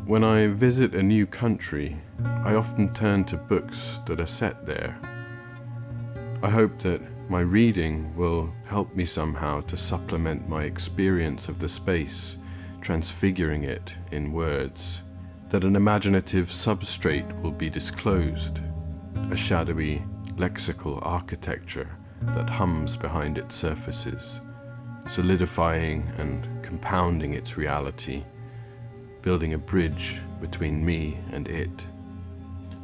When I visit a new country, I often turn to books that are set there. I hope that my reading will help me somehow to supplement my experience of the space, transfiguring it in words, that an imaginative substrate will be disclosed, a shadowy lexical architecture that hums behind its surfaces, solidifying and compounding its reality, building a bridge between me and it.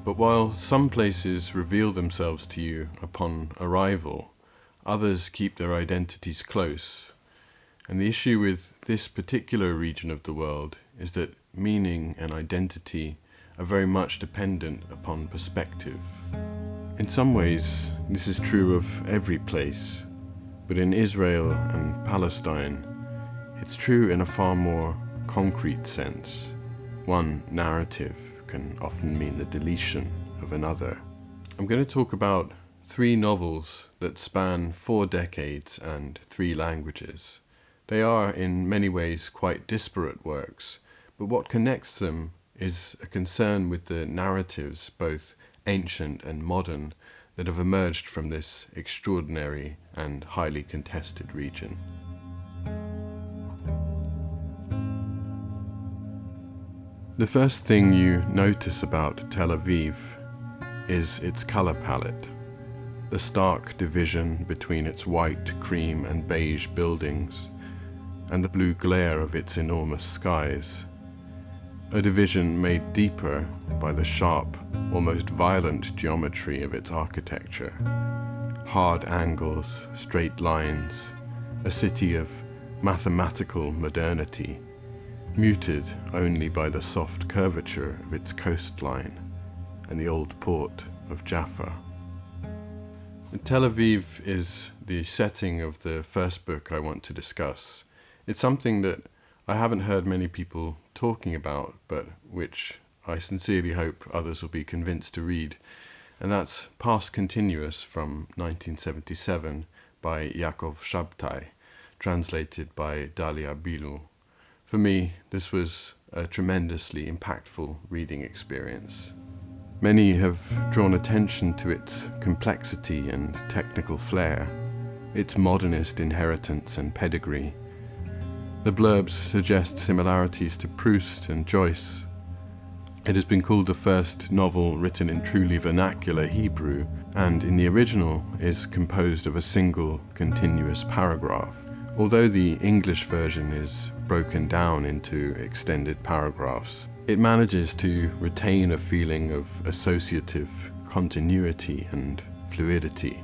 But while some places reveal themselves to you upon arrival, others keep their identities close. And the issue with this particular region of the world is that meaning and identity are very much dependent upon perspective. In some ways, this is true of every place, but in Israel and Palestine, it's true in a far more concrete sense. One narrative can often mean the deletion of another. I'm going to talk about 3 novels that span 4 decades and 3 languages. They are in many ways quite disparate works, but what connects them is a concern with the narratives, both ancient and modern, that have emerged from this extraordinary and highly contested region. The first thing you notice about Tel Aviv is its color palette, the stark division between its white, cream and beige buildings and the blue glare of its enormous skies, a division made deeper by the sharp, almost violent geometry of its architecture, hard angles, straight lines, a city of mathematical modernity, muted only by the soft curvature of its coastline and the old port of Jaffa. Tel Aviv is the setting of the first book I want to discuss. It's something that I haven't heard many people talking about, but which I sincerely hope others will be convinced to read, and that's Past Continuous from 1977 by Yaakov Shabtai, translated by Dalia Bilu. For me, this was a tremendously impactful reading experience. Many have drawn attention to its complexity and technical flair, its modernist inheritance and pedigree. The blurbs suggest similarities to Proust and Joyce. It has been called the first novel written in truly vernacular Hebrew, and in the original is composed of a single continuous paragraph. Although the English version is broken down into extended paragraphs, it manages to retain a feeling of associative continuity and fluidity.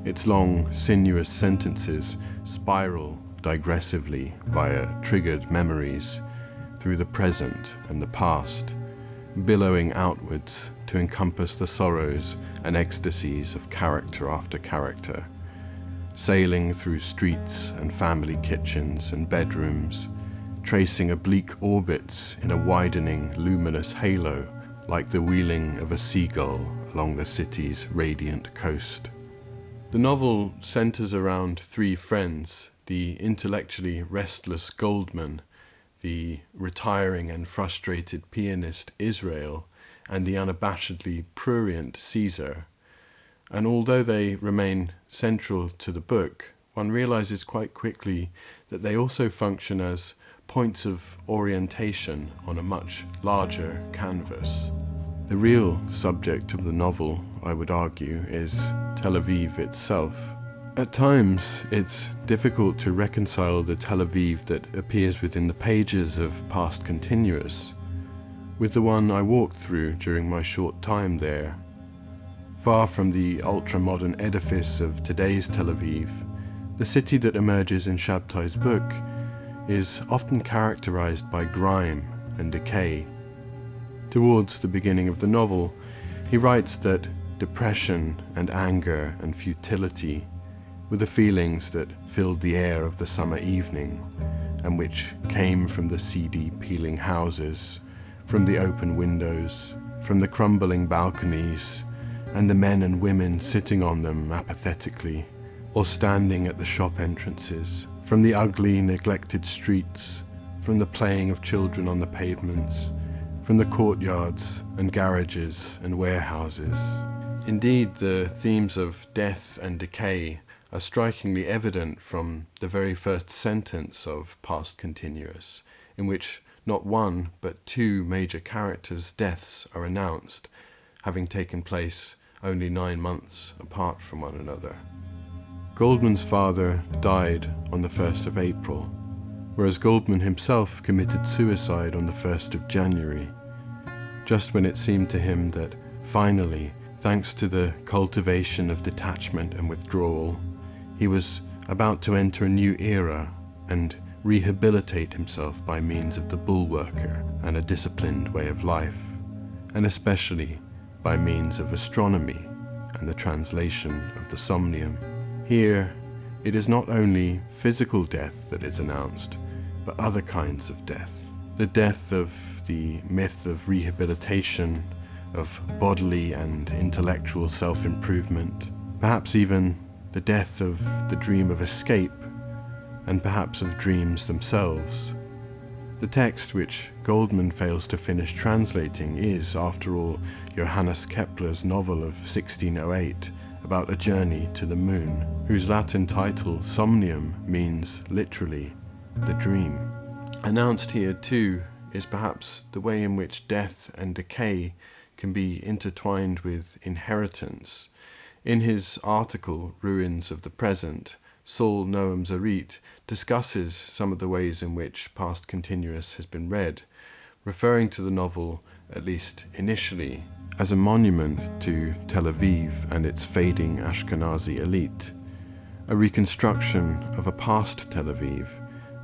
Its long, sinuous sentences spiral digressively via triggered memories through the present and the past, billowing outwards to encompass the sorrows and ecstasies of character after character, sailing through streets and family kitchens and bedrooms, tracing oblique orbits in a widening luminous halo like the wheeling of a seagull along the city's radiant coast. The novel centers around 3 friends: the intellectually restless Goldman, the retiring and frustrated pianist Israel, and the unabashedly prurient Caesar. And although they remain central to the book, one realizes quite quickly that they also function as points of orientation on a much larger canvas. The real subject of the novel, I would argue, is Tel Aviv itself. At times, it's difficult to reconcile the Tel Aviv that appears within the pages of Past Continuous with the one I walked through during my short time there. Far from the ultra-modern edifice of today's Tel Aviv, the city that emerges in Shabtai's book is often characterized by grime and decay. Towards the beginning of the novel, he writes that depression and anger and futility were the feelings that filled the air of the summer evening, and which came from the seedy peeling houses, from the open windows, from the crumbling balconies, and the men and women sitting on them apathetically, or standing at the shop entrances, from the ugly, neglected streets, from the playing of children on the pavements, from the courtyards and garages and warehouses. Indeed, the themes of death and decay are strikingly evident from the very first sentence of Past Continuous, in which not one but two major characters' deaths are announced, having taken place only 9 months apart from one another. Goldman's father died on the 1st of April, whereas Goldman himself committed suicide on the 1st of January, just when it seemed to him that finally, thanks to the cultivation of detachment and withdrawal, he was about to enter a new era and rehabilitate himself by means of the bulwarker and a disciplined way of life, and especially by means of astronomy and the translation of the Somnium. Here, it is not only physical death that is announced, but other kinds of death. The death of the myth of rehabilitation, of bodily and intellectual self-improvement, perhaps even the death of the dream of escape, and perhaps of dreams themselves. The text which Goldman fails to finish translating is, after all, Johannes Kepler's novel of 1608 about a journey to the moon, whose Latin title, Somnium, means literally the dream. Announced here too is perhaps the way in which death and decay can be intertwined with inheritance. In his article, Ruins of the Present, Saul Noam Zaritt discusses some of the ways in which Past Continuous has been read, referring to the novel, at least initially, as a monument to Tel Aviv and its fading Ashkenazi elite, a reconstruction of a past Tel Aviv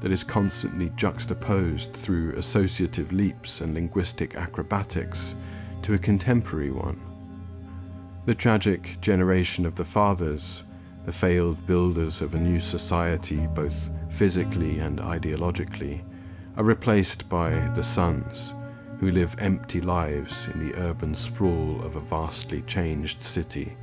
that is constantly juxtaposed through associative leaps and linguistic acrobatics to a contemporary one. The tragic generation of the fathers, the failed builders of a new society both physically and ideologically, are replaced by the sons, who live empty lives in the urban sprawl of a vastly changed city.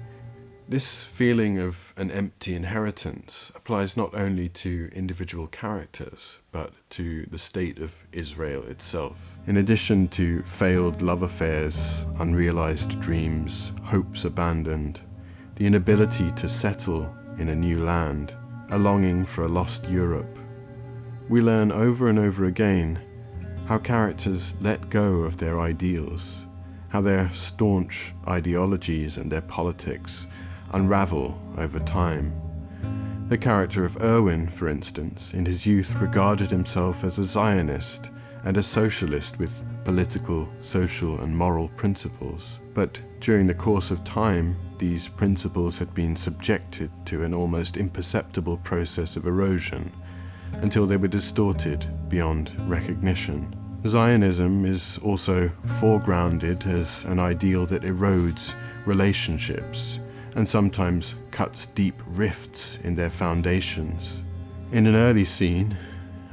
This feeling of an empty inheritance applies not only to individual characters, but to the state of Israel itself. In addition to failed love affairs, unrealized dreams, hopes abandoned, the inability to settle in a new land, a longing for a lost Europe, we learn over and over again how characters let go of their ideals, how their staunch ideologies and their politics unravel over time. The character of Erwin, for instance, in his youth regarded himself as a Zionist and a socialist with political, social and moral principles. But during the course of time, these principles had been subjected to an almost imperceptible process of erosion until they were distorted beyond recognition. Zionism is also foregrounded as an ideal that erodes relationships and sometimes cuts deep rifts in their foundations. In an early scene,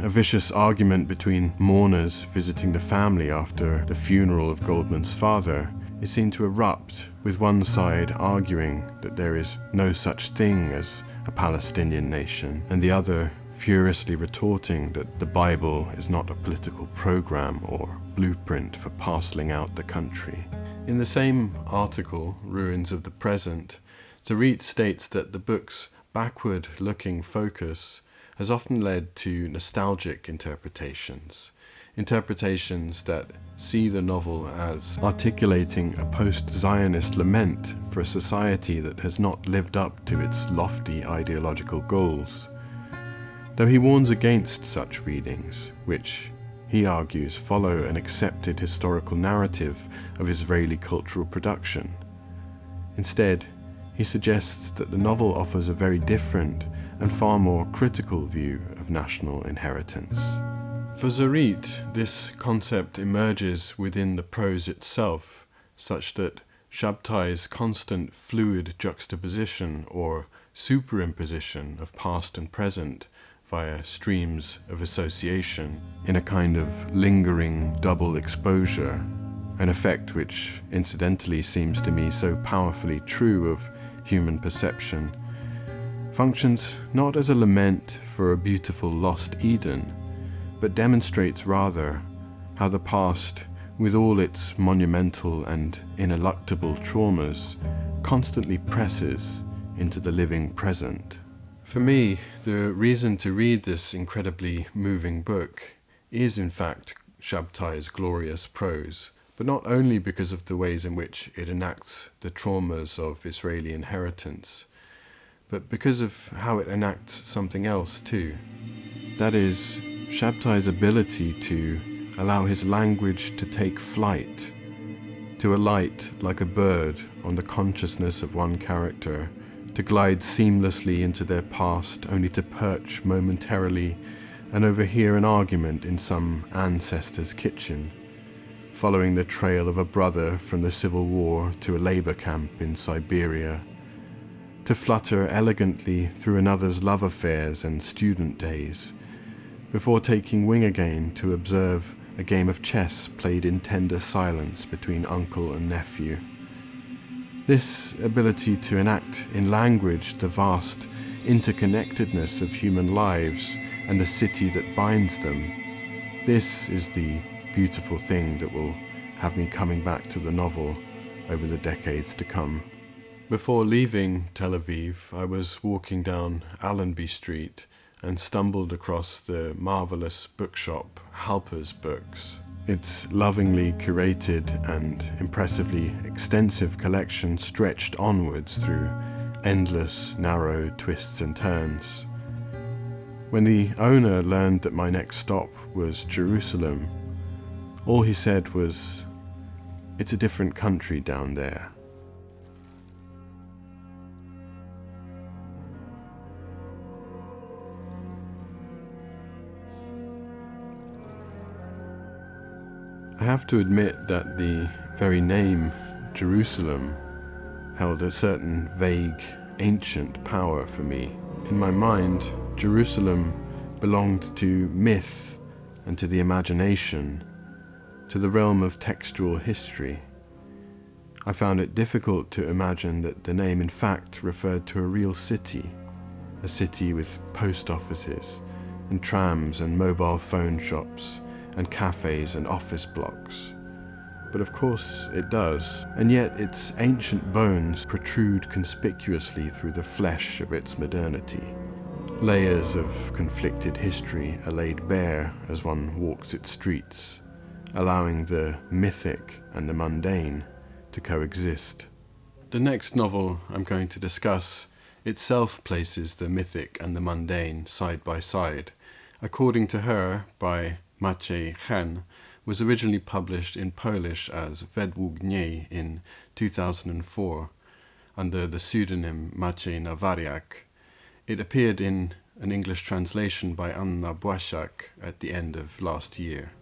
a vicious argument between mourners visiting the family after the funeral of Goldman's father is seen to erupt, with one side arguing that there is no such thing as a Palestinian nation, and the other furiously retorting that the Bible is not a political program or blueprint for parceling out the country. In the same article, Ruins of the Present, Zaritt states that the book's backward-looking focus has often led to nostalgic interpretations that see the novel as articulating a post-Zionist lament for a society that has not lived up to its lofty ideological goals. Though he warns against such readings, which, he argues, follow an accepted historical narrative of Israeli cultural production. Instead, he suggests that the novel offers a very different and far more critical view of national inheritance. For Zaritt, this concept emerges within the prose itself, such that Shabtai's constant fluid juxtaposition or superimposition of past and present via streams of association in a kind of lingering double exposure, an effect which incidentally seems to me so powerfully true of human perception, functions not as a lament for a beautiful lost Eden, but demonstrates rather how the past, with all its monumental and ineluctable traumas, constantly presses into the living present. For me, the reason to read this incredibly moving book is in fact Shabtai's glorious prose, but not only because of the ways in which it enacts the traumas of Israeli inheritance, but because of how it enacts something else too. That is, Shabtai's ability to allow his language to take flight, to alight like a bird on the consciousness of one character, to glide seamlessly into their past only to perch momentarily and overhear an argument in some ancestor's kitchen, following the trail of a brother from the Civil War to a labor camp in Siberia, to flutter elegantly through another's love affairs and student days, before taking wing again to observe a game of chess played in tender silence between uncle and nephew. This ability to enact in language the vast interconnectedness of human lives and the city that binds them, this is the beautiful thing that will have me coming back to the novel over the decades to come. Before leaving Tel Aviv, I was walking down Allenby Street and stumbled across the marvelous bookshop Halper's Books. Its lovingly curated and impressively extensive collection stretched onwards through endless narrow twists and turns. When the owner learned that my next stop was Jerusalem, all he said was, "It's a different country down there." I have to admit that the very name Jerusalem held a certain vague, ancient power for me. In my mind, Jerusalem belonged to myth and to the imagination, to the realm of textual history. I found it difficult to imagine that the name in fact referred to a real city, a city with post offices and trams and mobile phone shops and cafes and office blocks. But of course it does, and yet its ancient bones protrude conspicuously through the flesh of its modernity. Layers of conflicted history are laid bare as one walks its streets, allowing the mythic and the mundane to coexist. The next novel I'm going to discuss itself places the mythic and the mundane side by side. According to her, by Maciej Hen, was originally published in Polish as Według niej in 2004 under the pseudonym Maciej Nawariak. It appeared in an English translation by Anna Błaszak at the end of last year.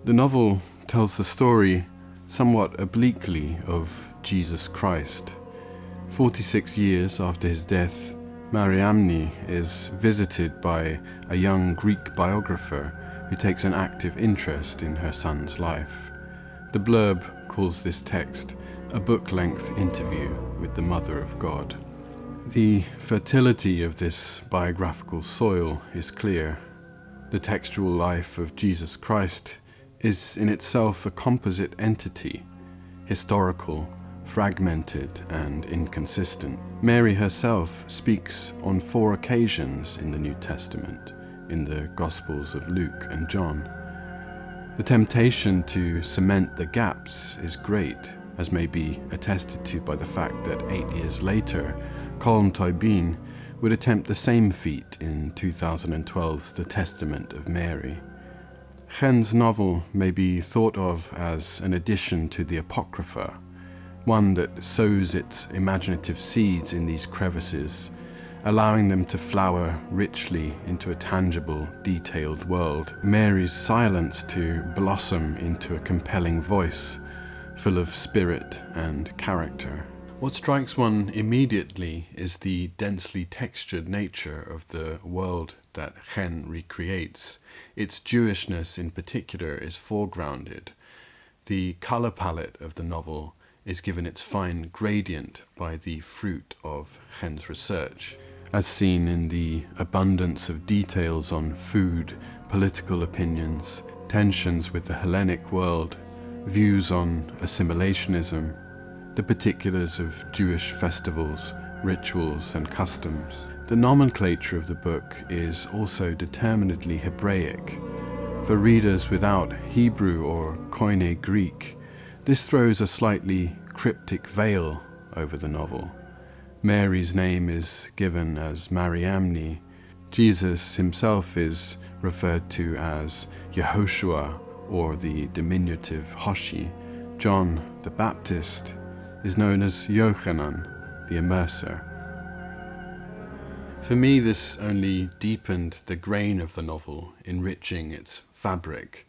The novel tells the story, somewhat obliquely, of Jesus Christ. 46 years after his death, Mariamne is visited by a young Greek biographer who takes an active interest in her son's life. The blurb calls this text a book-length interview with the Mother of God. The fertility of this biographical soil is clear. The textual life of Jesus Christ is in itself a composite entity, historical, fragmented and inconsistent. Mary herself speaks on 4 occasions in the New Testament, in the Gospels of Luke and John. The temptation to cement the gaps is great, as may be attested to by the fact that 8 years later, Colm Tóibín would attempt the same feat in 2012's The Testament of Mary. Hen's novel may be thought of as an addition to the Apocrypha, one that sows its imaginative seeds in these crevices, allowing them to flower richly into a tangible, detailed world. Mary's silence to blossom into a compelling voice, full of spirit and character. What strikes one immediately is the densely textured nature of the world that Hen recreates. Its Jewishness in particular is foregrounded. The color palette of the novel is given its fine gradient by the fruit of Hen's research. as seen in the abundance of details on food, political opinions, tensions with the Hellenic world, views on assimilationism, the particulars of Jewish festivals, rituals, and customs. The nomenclature of the book is also determinedly Hebraic. For readers without Hebrew or Koine Greek, this throws a slightly cryptic veil over the novel. Mary's name is given as Mariamne. Jesus himself is referred to as Yehoshua, or the diminutive Hoshi. John the Baptist is known as Yochanan, the immerser. For me, this only deepened the grain of the novel, enriching its fabric.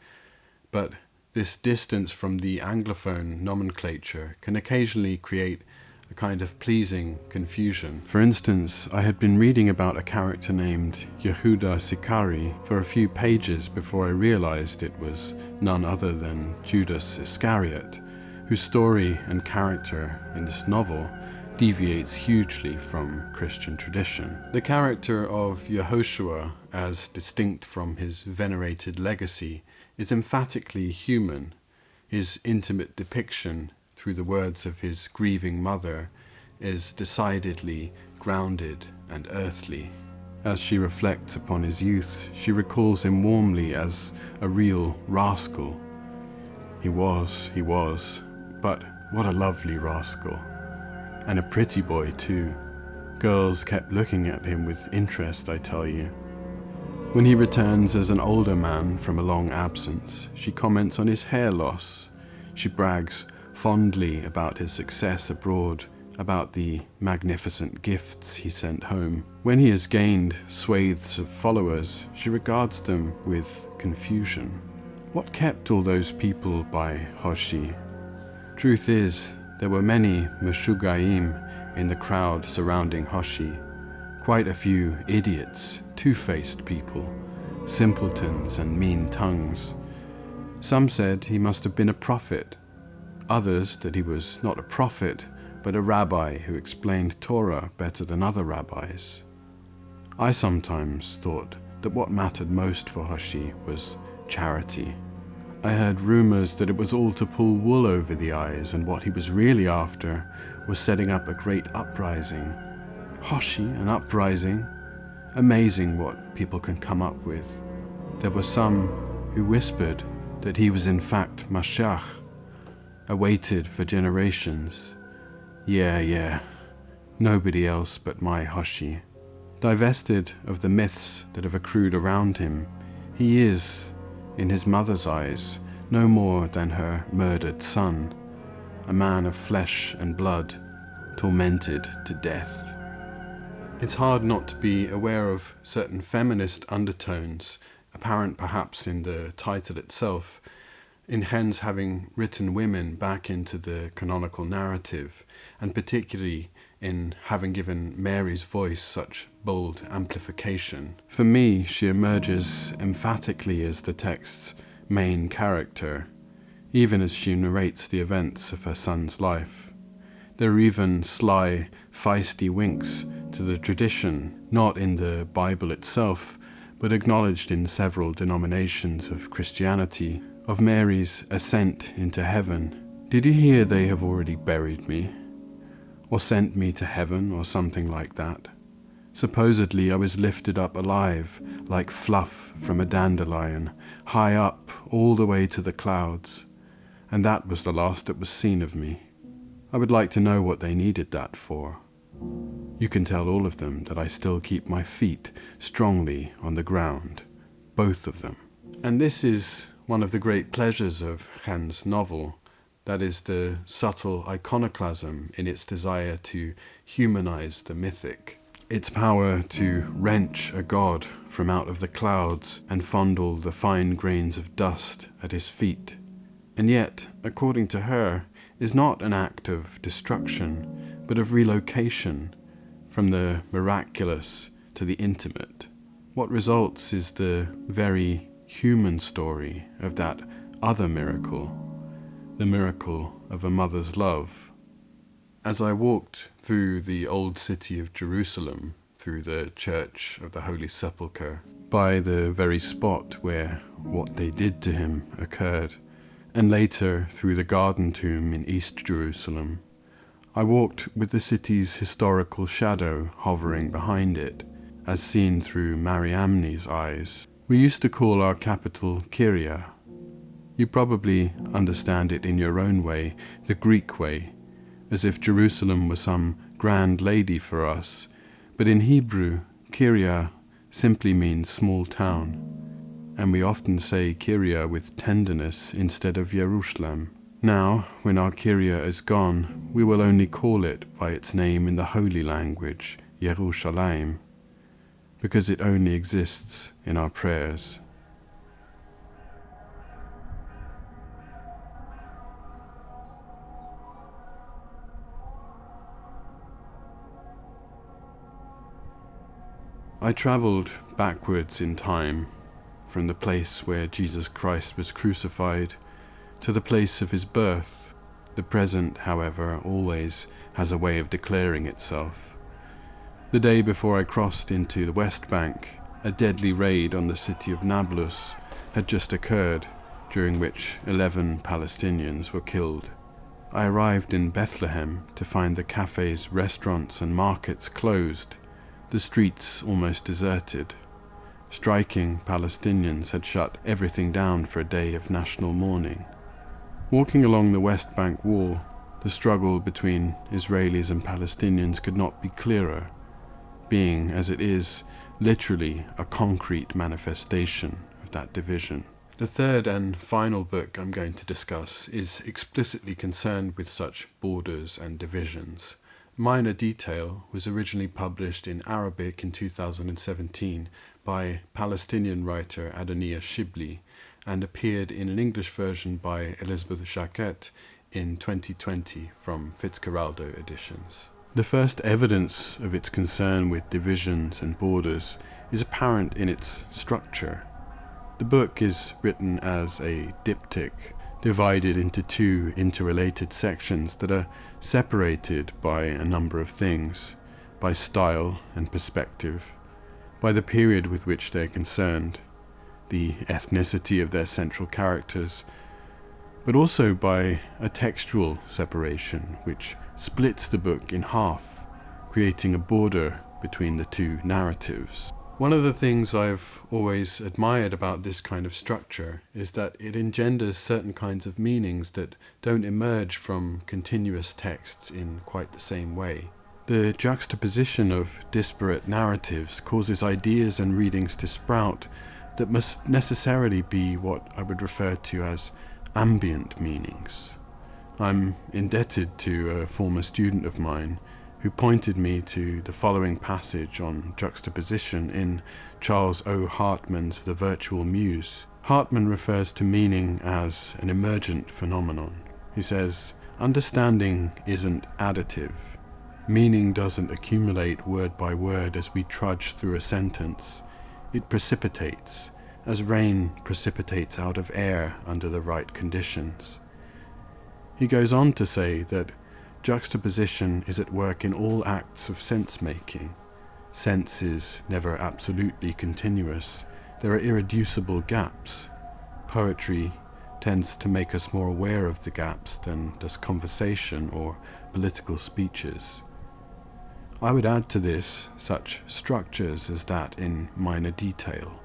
But this distance from the Anglophone nomenclature can occasionally create a kind of pleasing confusion. For instance, I had been reading about a character named Yehuda Sicari for a few pages before I realized it was none other than Judas Iscariot, whose story and character in this novel deviates hugely from Christian tradition. The character of Yehoshua, as distinct from his venerated legacy, is emphatically human. His intimate depiction through the words of his grieving mother is decidedly grounded and earthly. As she reflects upon his youth, she recalls him warmly as a real rascal. He was, but what a lovely rascal. And a pretty boy too. Girls kept looking at him with interest, I tell you. When he returns as an older man from a long absence, she comments on his hair loss. She brags fondly about his success abroad, about the magnificent gifts he sent home. When he has gained swathes of followers, she regards them with confusion. What kept all those people by Hoshi? Truth is, there were many Meshugaim in the crowd surrounding Hoshi, quite a few idiots, two-faced people, simpletons and mean tongues. Some said he must have been a prophet, others that he was not a prophet, but a rabbi who explained Torah better than other rabbis. I sometimes thought that what mattered most for Hoshi was charity. I heard rumors that it was all to pull wool over the eyes, and what he was really after was setting up a great uprising. Hoshi, an uprising? Amazing what people can come up with. There were some who whispered that he was in fact Mashiach, awaited for generations. Yeah, nobody else but my Hoshi. Divested of the myths that have accrued around him, he is, in his mother's eyes, no more than her murdered son, a man of flesh and blood, tormented to death. It's hard not to be aware of certain feminist undertones, apparent perhaps in the title itself, in Hen's having written women back into the canonical narrative, and particularly in having given Mary's voice such bold amplification. For me, she emerges emphatically as the text's main character, even as she narrates the events of her son's life. There are even sly, feisty winks to the tradition, not in the Bible itself, but acknowledged in several denominations of Christianity, of Mary's ascent into heaven. Did you hear they have already buried me? Or sent me to heaven, or something like that. Supposedly I was lifted up alive, like fluff from a dandelion, high up, all the way to the clouds, and that was the last that was seen of me. I would like to know what they needed that for. You can tell all of them that I still keep my feet strongly on the ground, both of them. And this is one of the great pleasures of Hen's novel, that is the subtle iconoclasm in its desire to humanize the mythic, its power to wrench a god from out of the clouds and fondle the fine grains of dust at his feet, and yet, according to her, is not an act of destruction, but of relocation from the miraculous to the intimate. What results is the very human story of that other miracle, the miracle of a mother's love. As I walked through the old city of Jerusalem, through the Church of the Holy Sepulchre, by the very spot where what they did to him occurred, and later through the Garden Tomb in East Jerusalem. I walked with the city's historical shadow hovering behind it, as seen through Mariamne's eyes. We used to call our capital Kyria. You probably understand it in your own way, the Greek way, as if Jerusalem was some grand lady for us, but in Hebrew, Kyria simply means small town, and we often say Kyria with tenderness instead of Jerusalem. Now, when our Kyria is gone, we will only call it by its name in the holy language, Yerushalayim, because it only exists in our prayers. I travelled backwards in time, from the place where Jesus Christ was crucified to the place of his birth. The present, however, always has a way of declaring itself. The day before I crossed into the West Bank, a deadly raid on the city of Nablus had just occurred, during which 11 Palestinians were killed. I arrived in Bethlehem to find the cafes, restaurants and markets closed, the streets almost deserted. Striking Palestinians had shut everything down for a day of national mourning. Walking along the West Bank wall, the struggle between Israelis and Palestinians could not be clearer, being, as it is, literally a concrete manifestation of that division. The third and final book I'm going to discuss is explicitly concerned with such borders and divisions. Minor Detail was originally published in Arabic in 2017 by Palestinian writer Adoniya Shibli and appeared in an English version by Elizabeth Jacquet in 2020 from Fitzcarraldo Editions. The first evidence of its concern with divisions and borders is apparent in its structure. The book is written as a diptych, divided into two interrelated sections that are separated by a number of things, by style and perspective, by the period with which they are concerned, the ethnicity of their central characters, but also by a textual separation which splits the book in half, creating a border between the two narratives. One of the things I've always admired about this kind of structure is that it engenders certain kinds of meanings that don't emerge from continuous texts in quite the same way. The juxtaposition of disparate narratives causes ideas and readings to sprout that must necessarily be what I would refer to as ambient meanings. I'm indebted to a former student of mine who pointed me to the following passage on juxtaposition in Charles O. Hartman's The Virtual Muse. Hartman refers to meaning as an emergent phenomenon. He says, "Understanding isn't additive. Meaning doesn't accumulate word by word as we trudge through a sentence. It precipitates, as rain precipitates out of air under the right conditions." He goes on to say that juxtaposition is at work in all acts of sense-making. Sense is never absolutely continuous. There are irreducible gaps. Poetry tends to make us more aware of the gaps than does conversation or political speeches. I would add to this such structures as that in Minor Detail,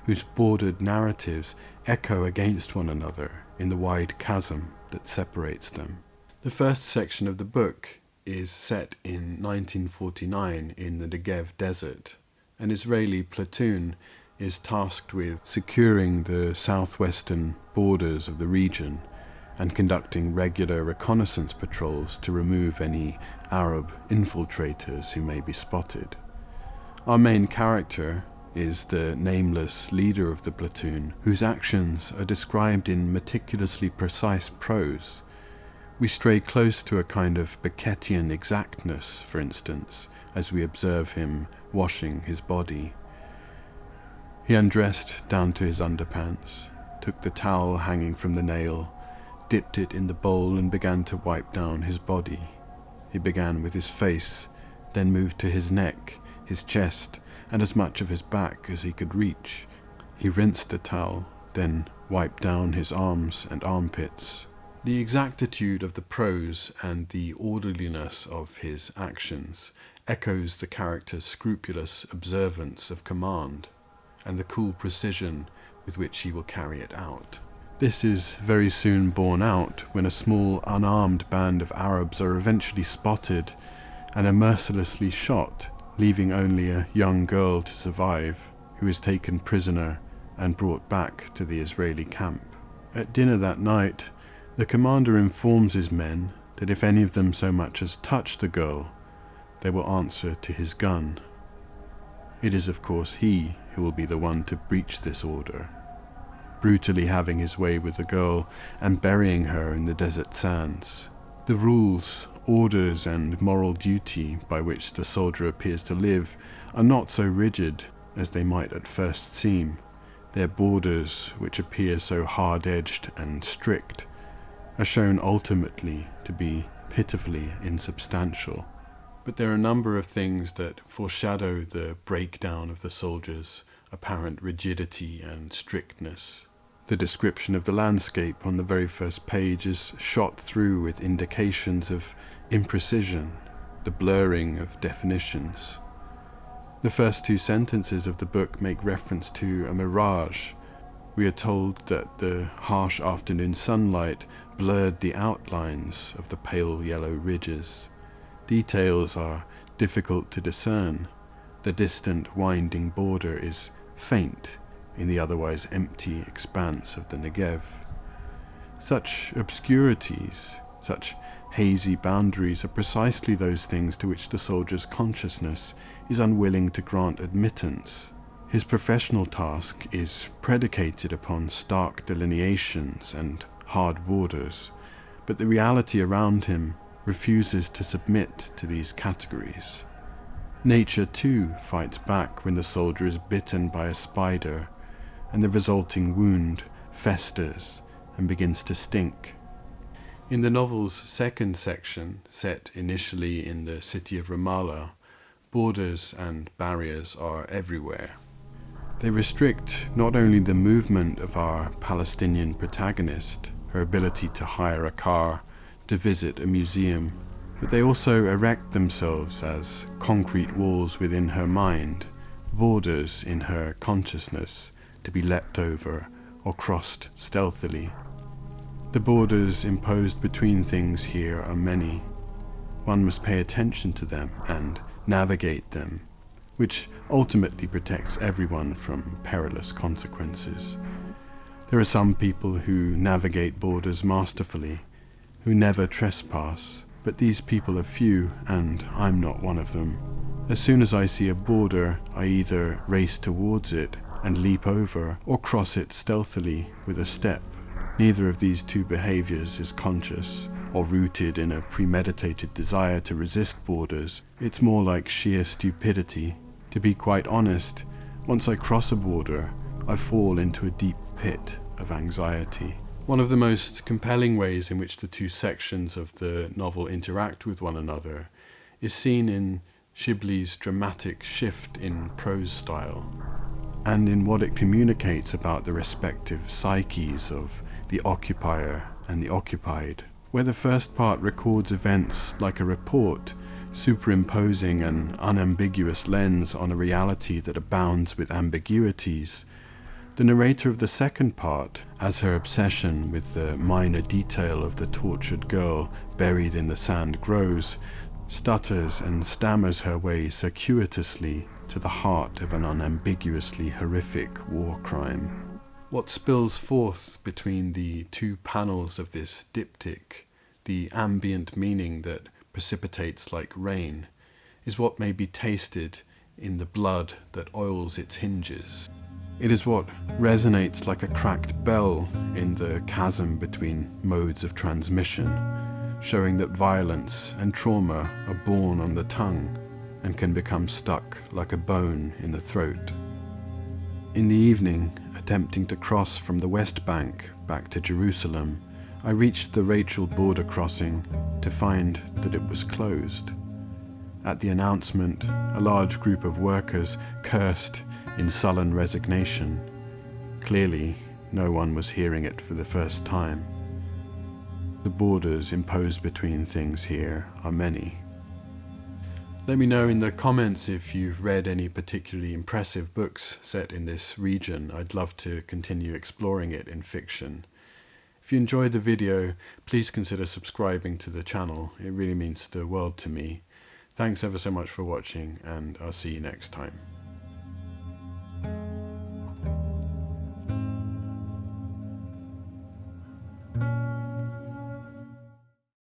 whose bordered narratives echo against one another in the wide chasm that separates them. The first section of the book is set in 1949 in the Negev desert. An Israeli platoon is tasked with securing the southwestern borders of the region and conducting regular reconnaissance patrols to remove any Arab infiltrators who may be spotted. Our main character is the nameless leader of the platoon, whose actions are described in meticulously precise prose. We stray close to a kind of Beckettian exactness, for instance, as we observe him washing his body. He undressed down to his underpants, took the towel hanging from the nail, dipped it in the bowl and began to wipe down his body. He began with his face, then moved to his neck, his chest, and as much of his back as he could reach. He rinsed the towel, then wiped down his arms and armpits. The exactitude of the prose and the orderliness of his actions echoes the character's scrupulous observance of command, and the cool precision with which he will carry it out. This is very soon borne out when a small unarmed band of Arabs are eventually spotted and are mercilessly shot, leaving only a young girl to survive, who is taken prisoner and brought back to the Israeli camp. At dinner that night, the commander informs his men that if any of them so much as touch the girl, they will answer to his gun. It is of course he who will be the one to breach this order, brutally having his way with the girl and burying her in the desert sands. The rules, orders, and moral duty by which the soldier appears to live are not so rigid as they might at first seem. Their borders, which appear so hard-edged and strict, are shown ultimately to be pitifully insubstantial. But there are a number of things that foreshadow the breakdown of the soldiers' apparent rigidity and strictness. The description of the landscape on the very first page is shot through with indications of imprecision, the blurring of definitions. The first two sentences of the book make reference to a mirage. We are told that the harsh afternoon sunlight blurred the outlines of the pale yellow ridges. Details are difficult to discern. The distant winding border is faint in the otherwise empty expanse of the Negev. Such obscurities, such hazy boundaries are precisely those things to which the soldier's consciousness is unwilling to grant admittance. His professional task is predicated upon stark delineations and hard borders, but the reality around him refuses to submit to these categories. Nature too fights back when the soldier is bitten by a spider, and the resulting wound festers and begins to stink. In the novel's second section, set initially in the city of Ramallah, borders and barriers are everywhere. They restrict not only the movement of our Palestinian protagonist, her ability to hire a car, to visit a museum, but they also erect themselves as concrete walls within her mind, borders in her consciousness to be leapt over or crossed stealthily. The borders imposed between things here are many. One must pay attention to them and navigate them, which ultimately protects everyone from perilous consequences. There are some people who navigate borders masterfully, who never trespass, but these people are few, and I'm not one of them. As soon as I see a border, I either race towards it and leap over, or cross it stealthily with a step. Neither of these two behaviors is conscious, or rooted in a premeditated desire to resist borders. It's more like sheer stupidity. To be quite honest, once I cross a border, I fall into a deep pit of anxiety. One of the most compelling ways in which the two sections of the novel interact with one another is seen in Shibley's dramatic shift in prose style, and in what it communicates about the respective psyches of the occupier and the occupied. Where the first part records events like a report, superimposing an unambiguous lens on a reality that abounds with ambiguities, the narrator of the second part, as her obsession with the minor detail of the tortured girl buried in the sand grows, stutters and stammers her way circuitously to the heart of an unambiguously horrific war crime. What spills forth between the two panels of this diptych, the ambient meaning that precipitates like rain, is what may be tasted in the blood that oils its hinges. It is what resonates like a cracked bell in the chasm between modes of transmission, showing that violence and trauma are born on the tongue and can become stuck like a bone in the throat. In the evening, attempting to cross from the West Bank back to Jerusalem, I reached the Rachel border crossing to find that it was closed. At the announcement, a large group of workers cursed in sullen resignation. Clearly, no one was hearing it for the first time. The borders imposed between things here are many. Let me know in the comments if you've read any particularly impressive books set in this region. I'd love to continue exploring it in fiction. If you enjoyed the video, please consider subscribing to the channel. It really means the world to me. Thanks ever so much for watching, and I'll see you next time.